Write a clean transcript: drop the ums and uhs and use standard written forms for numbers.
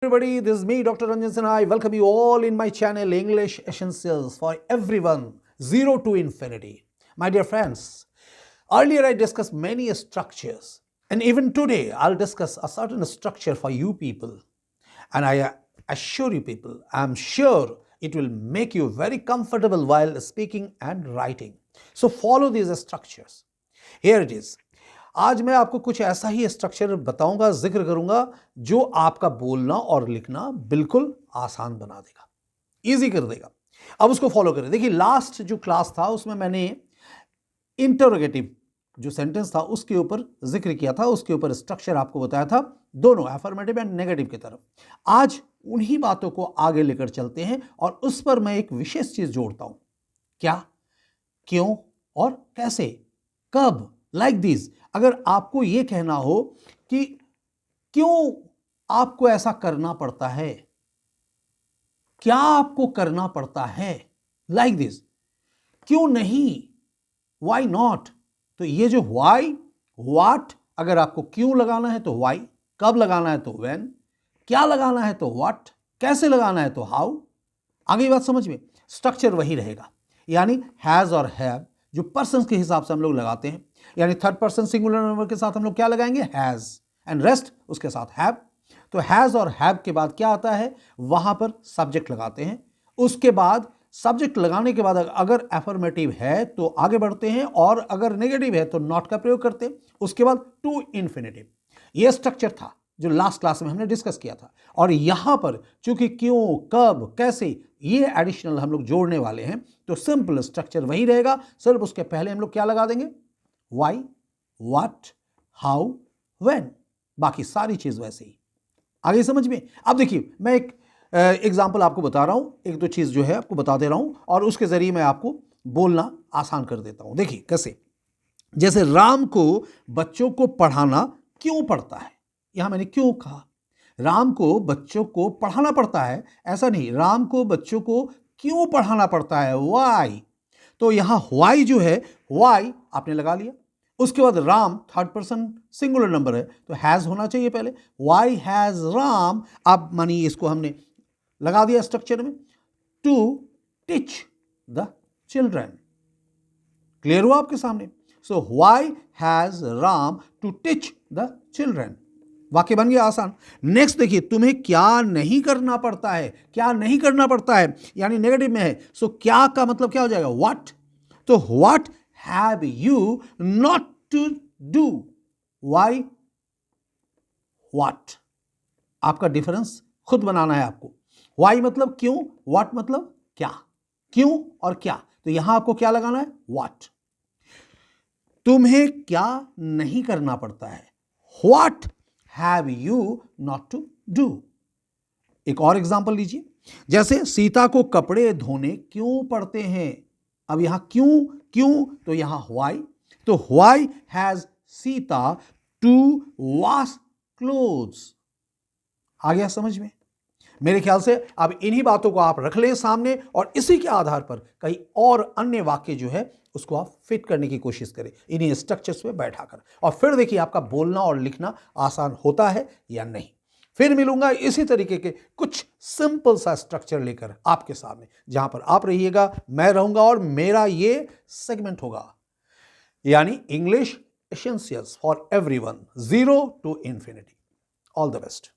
everybody, this is me, Dr. Ranjan Sinha. I welcome you all in my channel, English Essentials for Everyone, 0 to Infinity. My dear friends, earlier I discussed many structures, and even today I'll discuss a certain structure for you people. And I assure you people, I'm sure it will make you very comfortable while speaking and writing. So follow these structures. Here it is. आज मैं आपको कुछ ऐसा ही structure बताऊंगा, जिक्र करूंगा जो आपका बोलना और लिखना बिल्कुल आसान बना देगा, इजी कर देगा. अब उसको फॉलो करें. देखिए, लास्ट जो क्लास था उसमें मैंने इंटरोगेटिव जो सेंटेंस था उसके ऊपर जिक्र किया था, उसके ऊपर स्ट्रक्चर आपको बताया था, दोनों अफर्मेटिव एंड नेगेटिव की तरफ. आज उन्हीं बातों को आगे लेकर चलते हैं और उस पर मैं एक विशेष चीज जोड़ता हूं. क्या, क्यों और कैसे, कब, लाइक दिस. अगर आपको यह कहना हो कि क्यों आपको ऐसा करना पड़ता है, क्या आपको करना पड़ता है, लाइक दिस. क्यों नहीं, वाई नॉट. तो ये जो वाई, व्हाट, अगर आपको क्यों लगाना है तो वाई, कब लगाना है तो व्हेन, क्या लगाना है तो व्हाट, कैसे लगाना है तो हाउ. आगे बात समझ में. स्ट्रक्चर वही रहेगा, यानी हैज और हैव जो पर्सन के हिसाब से हम लोग लगाते हैं, यानी थर्ड पर्सन सिंगुलर नंबर के साथ हम लोग क्या लगाएंगे, हैज, एंड रेस्ट उसके साथ हैव. तो हैज और हैव के बाद क्या आता है, वहां पर सब्जेक्ट लगाते हैं. उसके बाद सब्जेक्ट लगाने के बाद अगर एफर्मेटिव है तो आगे बढ़ते हैं, और अगर नेगेटिव है तो नॉट का प्रयोग करते हैं. उसके बाद टू इन्फिनेटिव. यह स्ट्रक्चर था जो लास्ट क्लास में हमने डिस्कस किया था. और यहां पर चूंकि क्यों, कब, कैसे ये एडिशनल हम लोग जोड़ने वाले हैं, तो सिंपल स्ट्रक्चर वही रहेगा. सिर्फ उसके पहले हम लोग क्या लगा देंगे, वाई, व्हाट, हाउ, व्हेन. बाकी सारी चीज वैसे ही. आगे समझ में. अब देखिए, मैं एक एग्जाम्पल आपको बता रहा हूं, एक दो चीज जो है आपको बता दे रहा हूं, और उसके जरिए मैं आपको बोलना आसान कर देता हूं. देखिए कैसे. जैसे राम को बच्चों को पढ़ाना क्यों पड़ता है. यहां मैंने क्यों कहा. राम को बच्चों को पढ़ाना पड़ता है, ऐसा नहीं. राम को बच्चों को क्यों पढ़ाना पड़ता है, वाई. तो यहां वाई जो है, वाई आपने लगा लिया. उसके बाद Ram third person singular number है तो हैज होना चाहिए पहले. Why has Ram. अब मानिए इसको हमने लगा दिया स्ट्रक्चर में, to teach the children. Clear हुआ आपके सामने. So why has Ram to teach the children. वाक्य बन गया आसान. नेक्स्ट देखिए, तुम्हें क्या नहीं करना पड़ता है. क्या नहीं करना पड़ता है यानी नेगेटिव में है. सो क्या का मतलब क्या हो जाएगा, व्हाट. तो what have you not to do. Why, what. आपका डिफरेंस खुद बनाना है आपको. वाई मतलब क्यों, व्हाट मतलब क्या. क्यों और क्या, तो यहां आपको क्या लगाना है, व्हाट. तुम्हें क्या नहीं करना पड़ता है, what have you not to do. एक और एग्जांपल लीजिए. जैसे सीता को कपड़े धोने क्यों पड़ते हैं. अब यहां क्यों, क्यों, तो यहां व्हाई. तो why has Sita to wash clothes. आ गया समझ में. मेरे ख्याल से अब इन्हीं बातों को आप रख लें सामने, और इसी के आधार पर कई और अन्य वाक्य जो है उसको आप फिट करने की कोशिश करें इन्हीं स्ट्रक्चर्स में बैठाकर, और फिर देखिए आपका बोलना और लिखना आसान होता है या नहीं. फिर मिलूंगा इसी तरीके के कुछ सिंपल सा स्ट्रक्चर लेकर आपके सामने, जहां पर आप रहिएगा, मैं रहूंगा, और मेरा ये सेगमेंट होगा, यानी English essentials for everyone, 0 to Infinity. All the best.